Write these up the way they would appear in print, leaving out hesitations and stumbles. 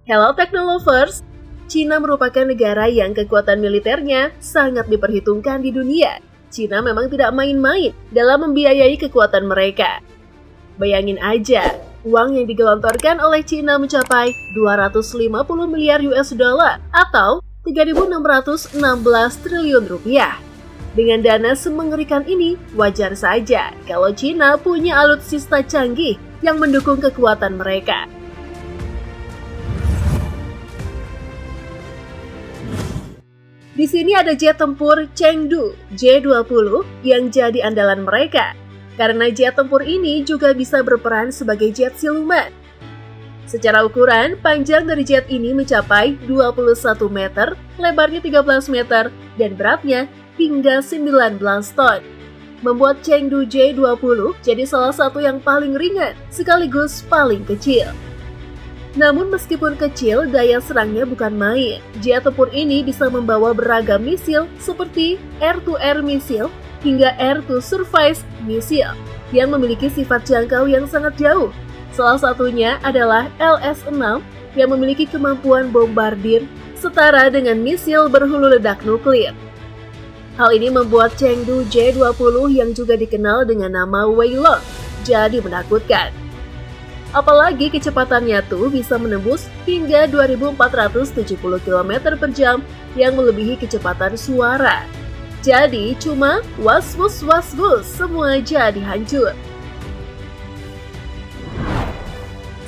Hello Technolovers, Cina merupakan negara yang kekuatan militernya sangat diperhitungkan di dunia. Cina memang tidak main-main dalam membiayai kekuatan mereka. Bayangin aja, uang yang digelontorkan oleh Cina mencapai 250 miliar US dollar atau 3.616 triliun rupiah. Dengan dana semengerikan ini, wajar saja kalau Cina punya alutsista canggih yang mendukung kekuatan mereka. Di sini ada jet tempur Chengdu J-20 yang jadi andalan mereka, karena jet tempur ini juga bisa berperan sebagai jet siluman. Secara ukuran, panjang dari jet ini mencapai 21 meter, lebarnya 13 meter, dan beratnya hingga 19 ton. Membuat Chengdu J-20 jadi salah satu yang paling ringan, sekaligus paling kecil. Namun meskipun kecil, daya serangnya bukan main. Jet tempur ini bisa membawa beragam misil seperti air-to-air misil hingga air-to-surface misil yang memiliki sifat jangkau yang sangat jauh. Salah satunya adalah LS-6 yang memiliki kemampuan bombardir setara dengan misil berhulu ledak nuklir. Hal ini membuat Chengdu J-20 yang juga dikenal dengan nama Weilong jadi menakutkan. Apalagi kecepatannya tuh bisa menembus hingga 2.470 km per jam yang melebihi kecepatan suara. Jadi cuma was-wus semua jadi hancur.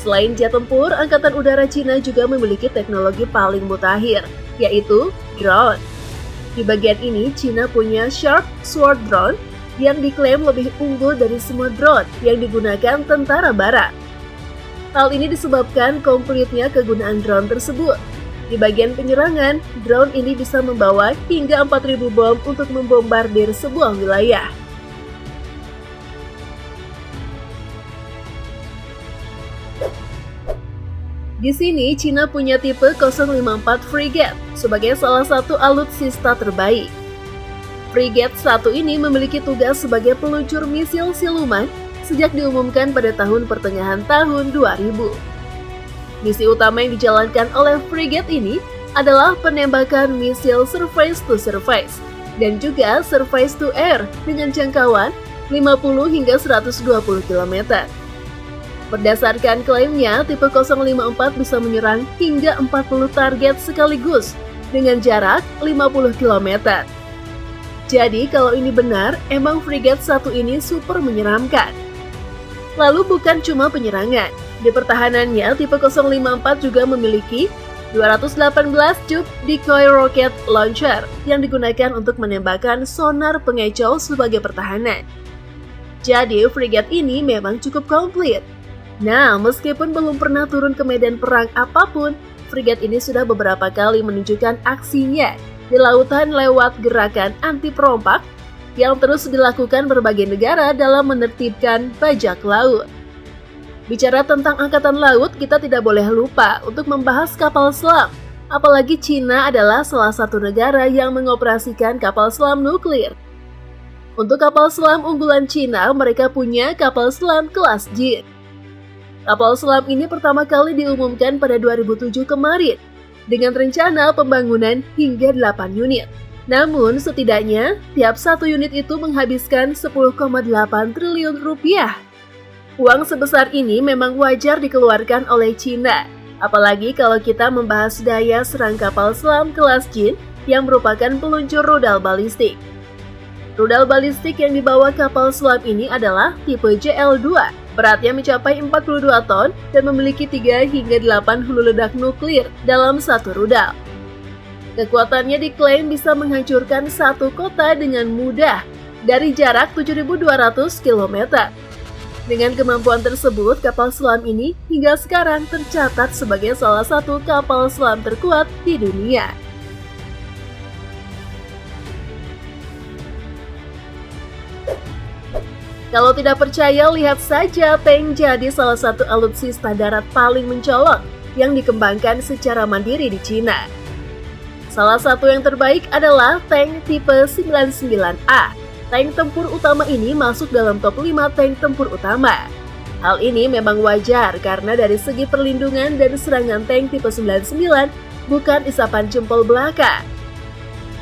Selain jet tempur, Angkatan Udara Cina juga memiliki teknologi paling mutakhir, yaitu drone. Di bagian ini, Cina punya Sharp Sword Drone yang diklaim lebih unggul dari semua drone yang digunakan tentara barat. Hal ini disebabkan komplitnya kegunaan drone tersebut. Di bagian penyerangan, drone ini bisa membawa hingga 4.000 bom untuk membombardir sebuah wilayah. Di sini, Cina punya tipe 054 Frigate sebagai salah satu alutsista terbaik. Frigate 1 ini memiliki tugas sebagai peluncur misil siluman sejak diumumkan pada tahun pertengahan tahun 2000. Misi utama yang dijalankan oleh frigate ini adalah penembakan misil surface-to-surface dan juga surface-to-air dengan jangkauan 50 hingga 120 km. Berdasarkan klaimnya, tipe 054 bisa menyerang hingga 40 target sekaligus dengan jarak 50 km. Jadi kalau ini benar, emang frigate 1 ini super menyeramkan. Lalu bukan cuma penyerangan, di pertahanannya tipe 054 juga memiliki 218 tube decoy rocket launcher yang digunakan untuk menembakkan sonar pengecoh sebagai pertahanan. Jadi frigate ini memang cukup komplit. Nah, meskipun belum pernah turun ke medan perang apapun, frigate ini sudah beberapa kali menunjukkan aksinya di lautan lewat gerakan anti perompak yang terus dilakukan berbagai negara dalam menertibkan bajak laut. Bicara tentang angkatan laut, kita tidak boleh lupa untuk membahas kapal selam. Apalagi Cina adalah salah satu negara yang mengoperasikan kapal selam nuklir. Untuk kapal selam unggulan Cina, mereka punya kapal selam kelas Jin. Kapal selam ini pertama kali diumumkan pada 2007 kemarin, dengan rencana pembangunan hingga 8 unit. Namun, setidaknya, tiap satu unit itu menghabiskan 10,8 triliun rupiah. Uang sebesar ini memang wajar dikeluarkan oleh Cina, apalagi kalau kita membahas daya serang kapal selam kelas Jin yang merupakan peluncur rudal balistik. Rudal balistik yang dibawa kapal selam ini adalah tipe JL-2, beratnya mencapai 42 ton dan memiliki 3 hingga 8 hulu ledak nuklir dalam satu rudal. Kekuatannya diklaim bisa menghancurkan satu kota dengan mudah dari jarak 7.200 km. Dengan kemampuan tersebut, kapal selam ini hingga sekarang tercatat sebagai salah satu kapal selam terkuat di dunia. Kalau tidak percaya, lihat saja tank jadi salah satu alutsista darat paling mencolok yang dikembangkan secara mandiri di Cina. Salah satu yang terbaik adalah tank tipe 99A. Tank tempur utama ini masuk dalam top 5 tank tempur utama. Hal ini memang wajar karena dari segi perlindungan dan serangan tank tipe 99 bukan isapan jempol belaka.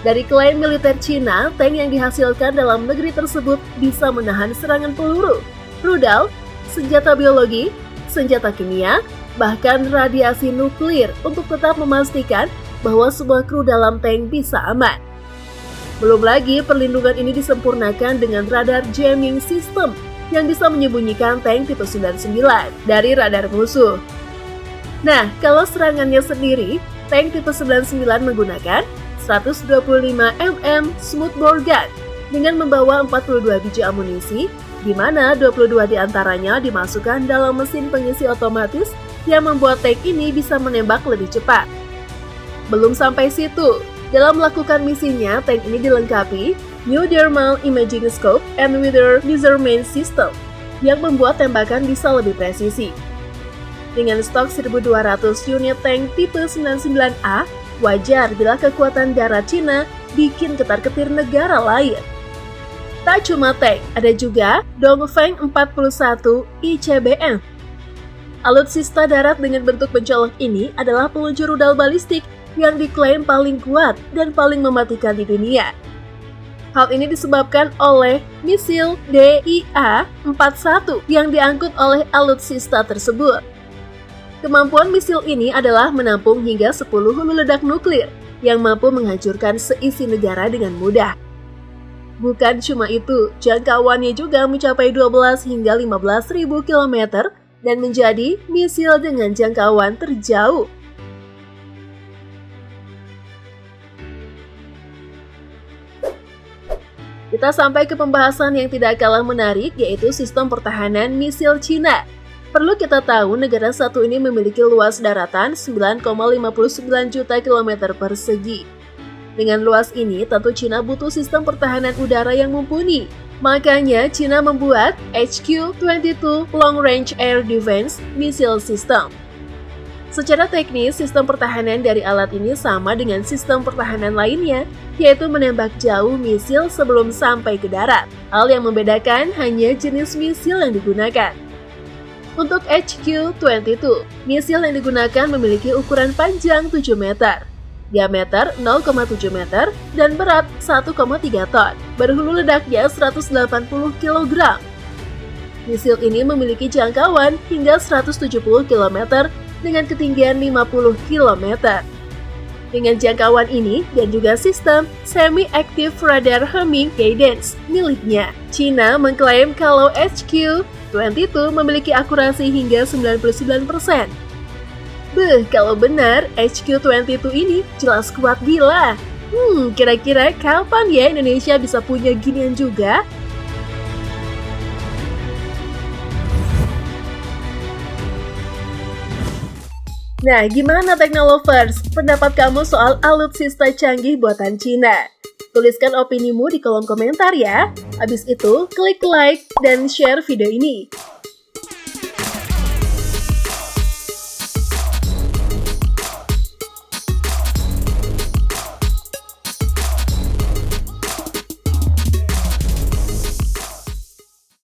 Dari klaim militer Cina, tank yang dihasilkan dalam negeri tersebut bisa menahan serangan peluru, rudal, senjata biologi, senjata kimia, bahkan radiasi nuklir untuk tetap memastikan bahwa semua kru dalam tank bisa aman. Belum lagi perlindungan ini disempurnakan dengan radar jamming system yang bisa menyembunyikan tank tipe 99 dari radar musuh. Nah, kalau serangannya sendiri, tank tipe 99 menggunakan 125 mm smoothbore gun dengan membawa 42 biji amunisi, di mana 22 diantaranya dimasukkan dalam mesin pengisi otomatis yang membuat tank ini bisa menembak lebih cepat. Belum sampai situ, dalam melakukan misinya, tank ini dilengkapi New Thermal Imaging Scope and Weather Measurement System yang membuat tembakan bisa lebih presisi. Dengan stok 1.200 unit tank tipe 99A, wajar bila kekuatan darat Cina bikin ketar-ketir negara lain. Tak cuma tank, ada juga Dongfeng 41 ICBM. Alutsista darat dengan bentuk mencolok ini adalah peluncur rudal balistik yang diklaim paling kuat dan paling mematikan di dunia. Hal ini disebabkan oleh misil DIA-41 yang diangkut oleh alutsista tersebut. Kemampuan misil ini adalah menampung hingga 10 hulu ledak nuklir yang mampu menghancurkan seisi negara dengan mudah. Bukan cuma itu, jangkauannya juga mencapai 12 hingga 15.000 km dan menjadi misil dengan jangkauan terjauh. Kita sampai ke pembahasan yang tidak kalah menarik, yaitu sistem pertahanan misil Cina. Perlu kita tahu negara satu ini memiliki luas daratan 9,59 juta kilometer persegi. Dengan luas ini, tentu Cina butuh sistem pertahanan udara yang mumpuni. Makanya, Cina membuat HQ-22 Long Range Air Defense Missile System. Secara teknis, sistem pertahanan dari alat ini sama dengan sistem pertahanan lainnya, yaitu menembak jauh misil sebelum sampai ke darat. Hal yang membedakan hanya jenis misil yang digunakan. Untuk HQ-22, misil yang digunakan memiliki ukuran panjang 7 meter, diameter 0,7 meter, dan berat 1,3 ton, berhulu ledaknya 180 kg. Misil ini memiliki jangkauan hingga 170 km dengan ketinggian 50 km. Dengan jangkauan ini dan juga sistem Semi-Active Radar Homing Cadence miliknya, Cina mengklaim kalau HQ-22 memiliki akurasi hingga 99%. Kalau benar, HQ-22 ini jelas kuat gila. Kira-kira kapan ya Indonesia bisa punya ginian juga? Nah, gimana Teknolovers? Pendapat kamu soal alutsista canggih buatan Cina? Tuliskan opinimu di kolom komentar ya. Habis itu, klik like dan share video ini.